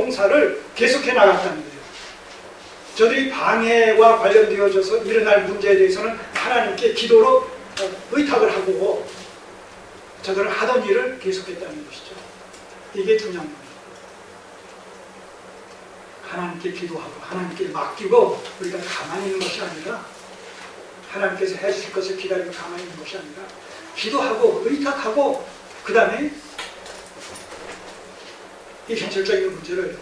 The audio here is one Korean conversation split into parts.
봉사를 계속해 나갔다는 거예요. 저들이 방해와 관련되어져서 일어날 문제에 대해서는 하나님께 기도로 의탁을 하고 저들은 하던 일을 계속했다는 것이죠. 이게 중요한 겁니다. 하나님께 기도하고 하나님께 맡기고 우리가 가만히 있는 것이 아니라 하나님께서 해주실 것을 기다리고 가만히 있는 것이 아니라 기도하고 의탁하고 그 다음에 이 현실적인 문제를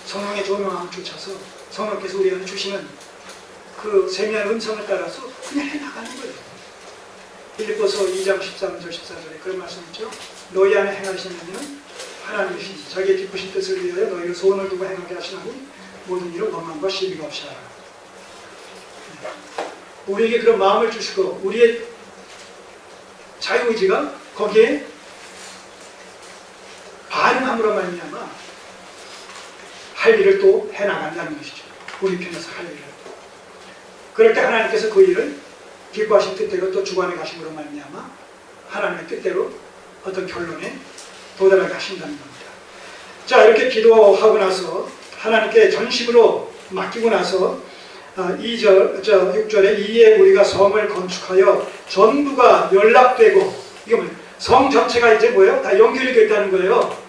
성령의 조명함을 쫓아서 성령께서 우리한테 주시는 그 세미한 음성을 따라서 그냥 해나가는 거예요. 빌립보서 2장 13절 14절에 그런 말씀 있죠. 너희 안에 행하시는 일은 하나님이시니 자기의 기쁘신 뜻을 위하여 너희를 소원을 두고 행하게 하시나니 모든 일을 원망과 시비가 없이 하라. 우리에게 그런 마음을 주시고 우리의 자유의지가 거기에 반응함으로 말미암아 할 일을 또 해나간다는 것이죠. 우리 편에서 할 일을. 그럴 때 하나님께서 그 일을 기뻐하신 뜻대로 또 주관해 가심으로 말미암아 하나님의 뜻대로 어떤 결론에 도달하게 하신다는 겁니다. 자, 이렇게 기도하고 나서 하나님께 전심으로 맡기고 나서 6절에 이에 우리가 성을 건축하여 전부가 연락되고, 이게 뭐예요? 성 전체가 이제 뭐예요? 다 연결이 됐다는 거예요.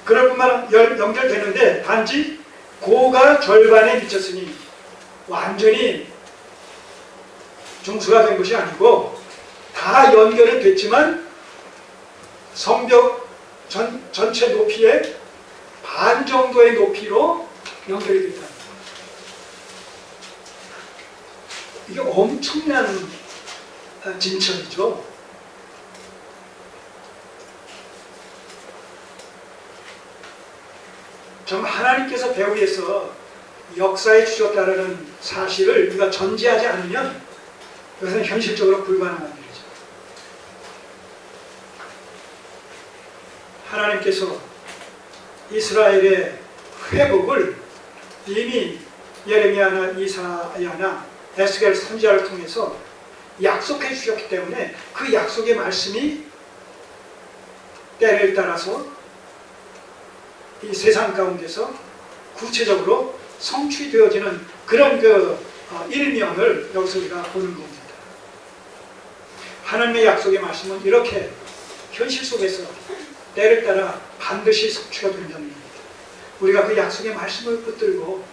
그럴 뿐만 연결되는데 단지 고가 절반에 미쳤으니 완전히 중수가 된 것이 아니고 다 연결은 됐지만 성벽 전체 높이의 반 정도의 높이로 연결이 됐다는 거예요. 이게 엄청난 진천이죠. 정말 하나님께서 배후에서 역사에 주셨다는 사실을 우리가 전제하지 않으면 이것은 현실적으로 불가능한 일이죠. 하나님께서 이스라엘의 회복을 이미 예레미야나 이사야나 에스겔 선지자를 통해서 약속해 주셨기 때문에 그 약속의 말씀이 때를 따라서 이 세상 가운데서 구체적으로 성취되어지는 그런 일면을 여기서 우리가 보는 겁니다. 하나님의 약속의 말씀은 이렇게 현실 속에서 때를 따라 반드시 성취가 된다는 겁니다. 우리가 그 약속의 말씀을 붙들고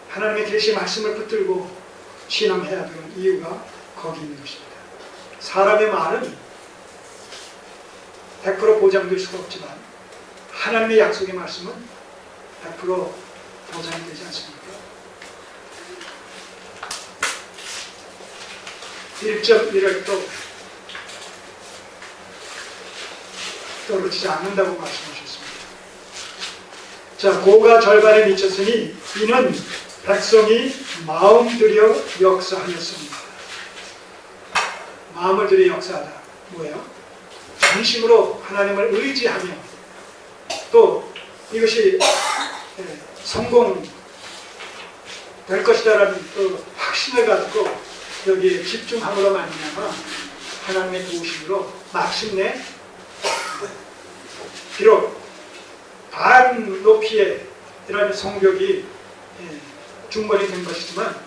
하나님의 계시의 말씀을 붙들고 신앙해야 되는 이유가 거기 있는 것입니다. 사람의 말은 100% 보장될 수가 없지만 하나님의 약속의 말씀은 100% 보장이 되지 않습니까? 1.1을 떨어지지 않는다고 말씀하셨습니다. 자, 고가 절반에 미쳤으니 이는 백성이 마음 들여 역사하였습니다. 마음을 들여 역사하다. 뭐예요? 전심으로 하나님을 의지하며 또 이것이 성공될 것이다라는 또 확신을 가지고 여기에 집중함으로 말미암아 하나님의 도우심으로 마침내 비록 반 높이의 이런 성벽이 중건이 된 것이지만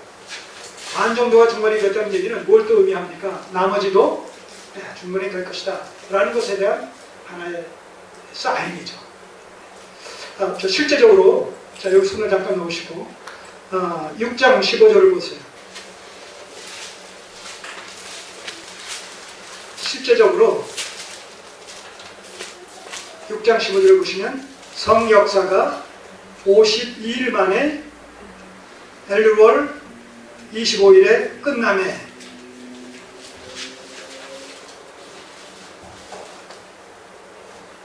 반 정도가 중건이 됐다는 얘기는 뭘 또 의미합니까? 나머지도 중건이 될 것이다 라는 것에 대한 하나의 사인이죠. 실제적으로 자, 여기 손을 잠깐 놓으시고 6장 15절을 보세요. 실제적으로 6장 15절을 보시면 성 역사가 52일 만에 엘루월 25일에 끝남에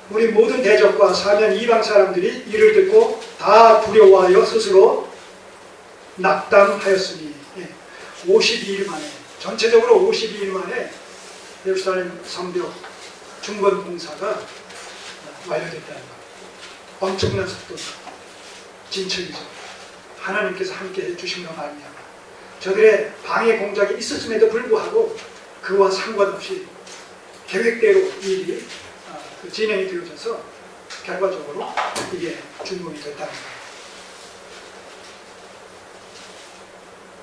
우리 모든 대적과 사면 이방 사람들이 이를 듣고 다 두려워하여 스스로 낙담하였으니 52일 만에 전체적으로 52일 만에 예루살렘 성벽 중건 공사가 완료됐다는 것. 엄청난 속도, 진척이죠. 하나님께서 함께 해주심으로 말미암아 저들의 방해 공작이 있었음에도 불구하고 그와 상관없이 계획대로 일이 진행이 되어져서 결과적으로 이게 준공이 됐다는 거예요.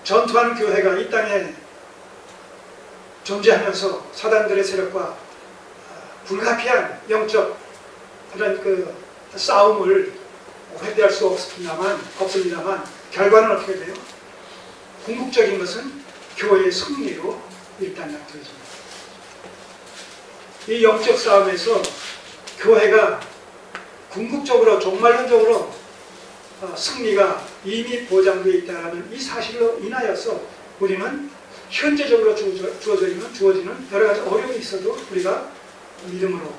전투하는 교회가 이 땅에 존재하면서 사단들의 세력과 불가피한 영적 그런 그 싸움을 회피할 수 없습니다만 결과는 어떻게 돼요? 궁극적인 것은 교회의 승리로 일단 나타집니다. 이 영적 싸움에서 교회가 궁극적으로 종말론적으로 승리가 이미 보장되어 있다는 이 사실로 인하여서 우리는 현재적으로 주어지는 여러 가지 어려움이 있어도 우리가 믿음으로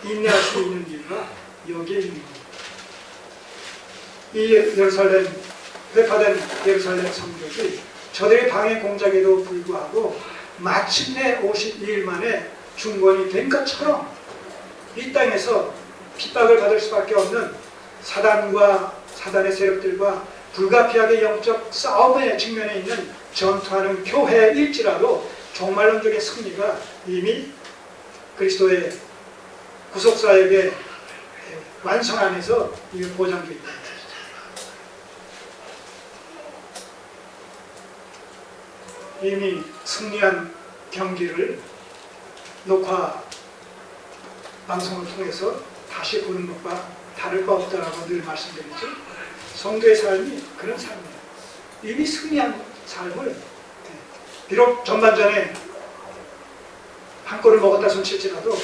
인내할 수 있는 이유가 여기에 있는 겁니다. 이 예루살렘, 회파된 예루살렘 성벽이 저들의 방해 공작에도 불구하고 마침내 52일 만에 중건이 된 것처럼 이 땅에서 핍박을 받을 수밖에 없는 사단과 사단의 세력들과 불가피하게 영적 싸움에 직면해 있는 전투하는 교회일지라도 종말론적인 승리가 이미 그리스도의 구속사역의 완성 안에서 이게 보장되어 있다. 이미 승리한 경기를 녹화 방송을 통해서 다시 보는 것과 다를 바 없다라고 늘 말씀드리죠. 성도의 삶이 그런 삶이에요. 이미 승리한 삶을 비록 전반전에 한 골을 먹었다 손칠지라도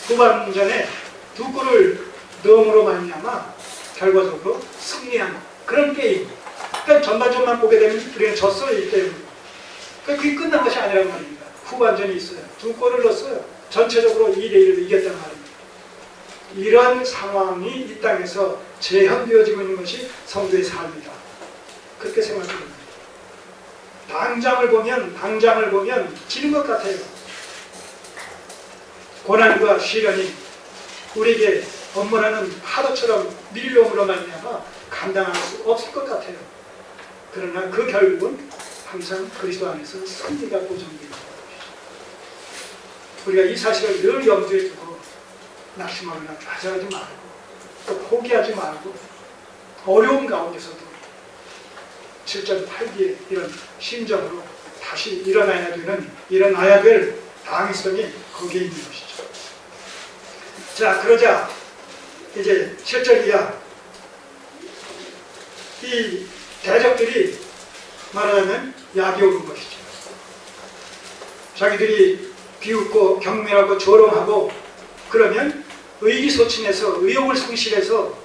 후반전에 두 골을 넣음으로 말미암아 결과적으로 승리한 그런 게임. 그러니까 전반전만 보게 되면 우리는 졌어요. 이 때문에. 그러니까 그게 끝난 것이 아니란 말입니다. 후반전이 있어요. 두 골을 넣었어요. 전체적으로 2대1로 이겼단 말입니다. 이런 상황이 이 땅에서 재현되어지고 있는 것이 성도의 삶이다. 그렇게 생각합니다. 당장을 보면 지는 것 같아요. 고난과 시련이 우리에게 업무라는 파도처럼 밀려옴으로 말미암아 감당할 수 없을 것 같아요. 그러나 그 결국은 항상 그리스도 안에서 승리가 보장됩니다. 우리가 이 사실을 늘 염두에 두고 낙심하거나 좌절하지 말고 또 포기하지 말고 어려움 가운데서도 7절 8기의 이런 심정으로 다시 일어나야 될 당위성이 거기에 있는 것이죠. 자, 그러자 이제 7절 이하 이 대적들이 말하자면 약이 오른 것이죠. 자기들이 비웃고 경멸하고 조롱하고 그러면 의기소침해서 의욕을 상실해서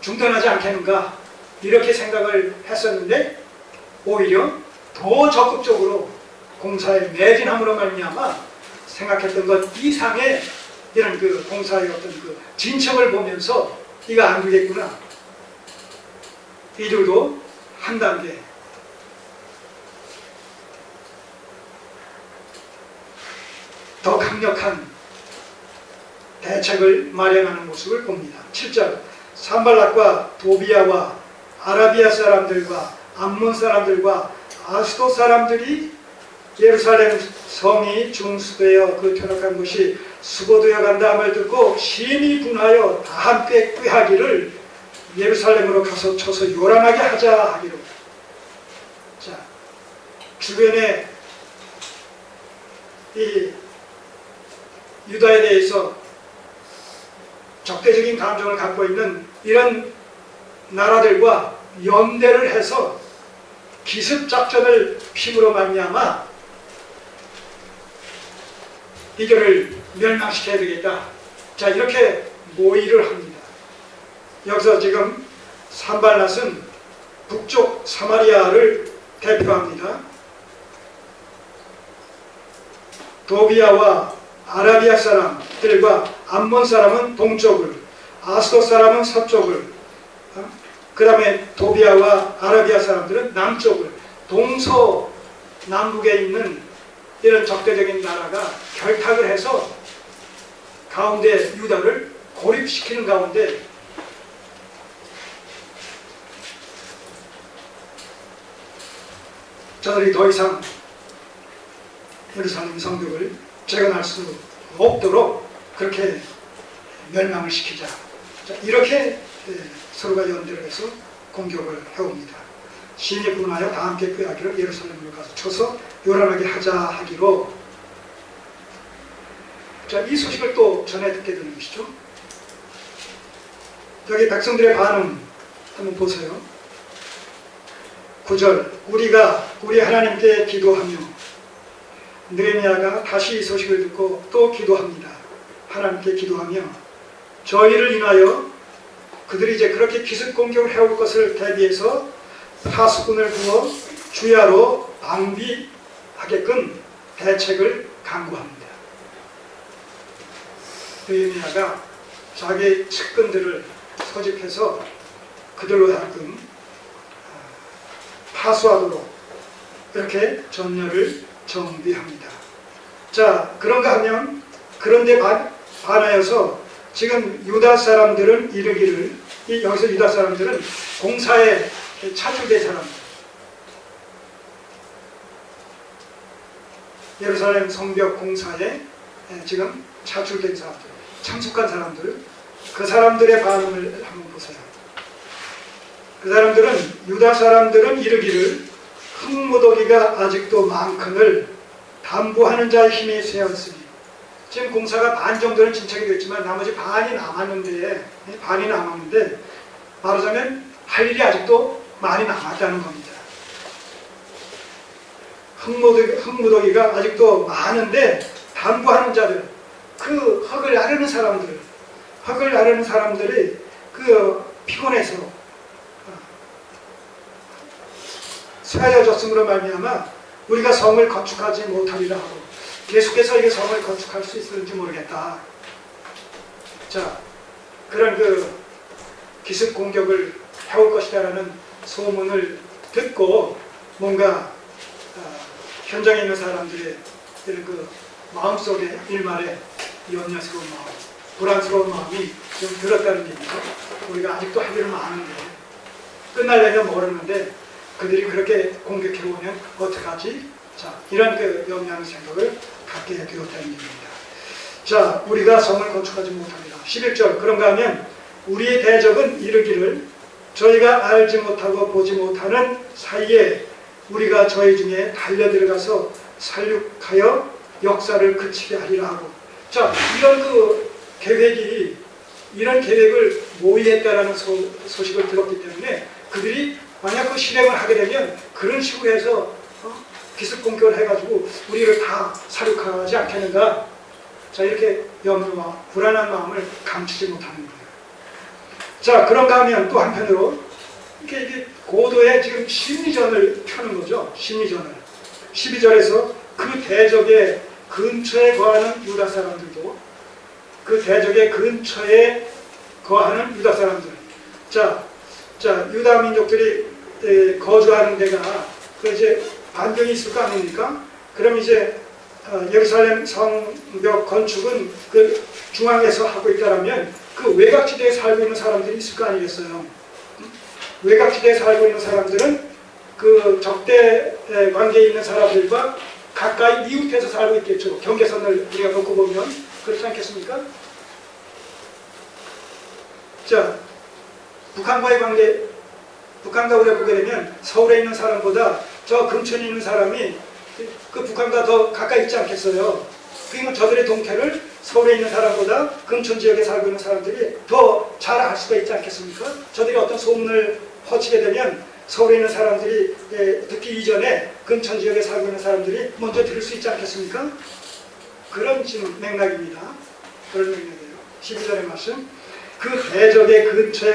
중단하지 않겠는가 이렇게 생각을 했었는데 오히려 더 적극적으로 공사에 매진함으로 말미암아 생각했던 것 이상의 이런 그 공사의 어떤 그 진척을 보면서 이거 안 되겠구나. 이들도 한 단계 더 강력한 대책을 마련하는 모습을 봅니다. 7절 산발락과 도비아와 아라비아 사람들과 암몬 사람들과 아스도 사람들이 예루살렘 성이 중수되어 그 퇴락한 것이 수고되어 간다함을 듣고 심히 분하여 다 함께 꾀하기를 예루살렘으로 가서 쳐서 요란하게 하자 하기로. 자, 주변에 이 유다에 대해서 적대적인 감정을 갖고 있는 이런 나라들과 연대를 해서 기습작전을 핌으로 말미암아 이들을 멸망시켜야 되겠다. 자, 이렇게 모의를 합니다. 여기서 지금 산발랏은 북쪽 사마리아를 대표합니다. 도비아와 아라비아 사람들과 암몬 사람은 동쪽을, 아스도 사람은 서쪽을, 그 다음에 도비아와 아라비아 사람들은 남쪽을, 동서남북에 있는 이런 적대적인 나라가 결탁을 해서 가운데 유다를 고립시키는 가운데 저들이 더 이상 예루살렘 성벽을 재건할 수 없도록 그렇게 멸망을 시키자. 자, 이렇게 서로가 연대를 해서 공격을 해옵니다. 신이 분하여 다 함께 꾀하기로 예루살렘으로 가서 쳐서 요란하게 하자 하기로. 자, 이 소식을 또 전해 듣게 되는 것이죠. 여기 백성들의 반응 한번 보세요. 9절, 우리 하나님께 기도하며. 느헤미야가 다시 이 소식을 듣고 또 기도합니다. 하나님께 기도하며 저희를 인하여 그들이 이제 그렇게 기습 공격을 해올 것을 대비해서 파수꾼을 부어 주야로 방비하게끔 대책을 강구합니다. 느헤미야가 자기 측근들을 소집해서 그들로 하여금 파수하도록 이렇게 전열을 정비합니다. 자, 그런가 하면 그런데 반하여서 지금 유다 사람들은 이르기를, 여기서 유다 사람들은 공사에 차출된 사람들, 예루살렘 성벽 공사에 지금 차출된 사람들, 참석한 사람들, 그 사람들의 반응을 한번 보세요. 그 사람들은, 유다 사람들은 이르기를 흙무더기가 아직도 많거늘 담보하는 자의 힘이 쇠하였으니, 지금 공사가 반 정도는 진척이 됐지만 나머지 반이 남았는데 말하자면 할 일이 아직도 많이 남았다는 겁니다. 흙무더기가 아직도 많은데 담보하는 자들, 그 흙을 나르는 사람들이 그 피곤해서 쇠하여졌음으로 말미암아 우리가 성을 건축하지 못하리라 하고, 계속해서 이게 성을 건축할 수 있을지 모르겠다. 자, 그런 그 기습 공격을 해올 것이다라는 소문을 듣고 뭔가 현장에 있는 사람들의 이런 그 마음속에 일말의 염려스러운 마음, 불안스러운 마음이 좀 들었다는 얘기죠. 우리가 아직도 할 일은 많은데, 끝날려면 모르는데 그들이 그렇게 공격해 오면 어떡하지? 자, 이런 그 염려하는 생각을 갖게 되었다는 얘기입니다. 자, 우리가 성을 건축하지 못합니다. 11절, 그런가 하면 우리의 대적은 이르기를 저희가 알지 못하고 보지 못하는 사이에 우리가 저희 중에 달려들어가서 살육하여 역사를 그치게 하리라 하고. 자, 이런 계획을 모의했다라는 소식을 들었기 때문에 그들이 만약 그 실행을 하게 되면 그런 식으로 해서 기습 공격을 해가지고 우리를 다 살육하지 않겠는가. 자, 이렇게 염려와 불안한 마음을 감추지 못하는 거예요. 자, 그런가 하면 또 한편으로 이게 고도의 지금 심리전을 펴는 거죠. 심리전을. 12절에서 그 대적의 근처에 거하는 유다 사람들도, 그 대적의 근처에 거하는 유다 사람들. 자, 유다 민족들이 거주하는 데가 그 이제 반경이 있을 거 아닙니까? 그럼 이제 예루살렘 성벽 건축은 그 중앙에서 하고 있다라면 그 외곽지대에 살고 있는 사람들이 있을 거 아니겠어요? 외곽지대에 살고 있는 사람들은 그 적대 관계에 있는 사람들과 가까이 이웃해서 살고 있겠죠. 경계선을 우리가 놓고 보면 그렇지 않겠습니까? 자, 북한과의 관계, 북한과 우리가 보게 되면 서울에 있는 사람보다 저 근처에 있는 사람이 그 북한과 더 가까이 있지 않겠어요? 그러니까 저들의 동태를 서울에 있는 사람보다 근처 지역에 살고 있는 사람들이 더 잘 알 수가 있지 않겠습니까? 저들이 어떤 소문을 퍼치게 되면 서울에 있는 사람들이 듣기 이전에 근처 지역에 살고 있는 사람들이 먼저 들을 수 있지 않겠습니까? 그런 지금 맥락입니다. 그런 맥락이에요. 12절의 말씀. 그 대적의 근처에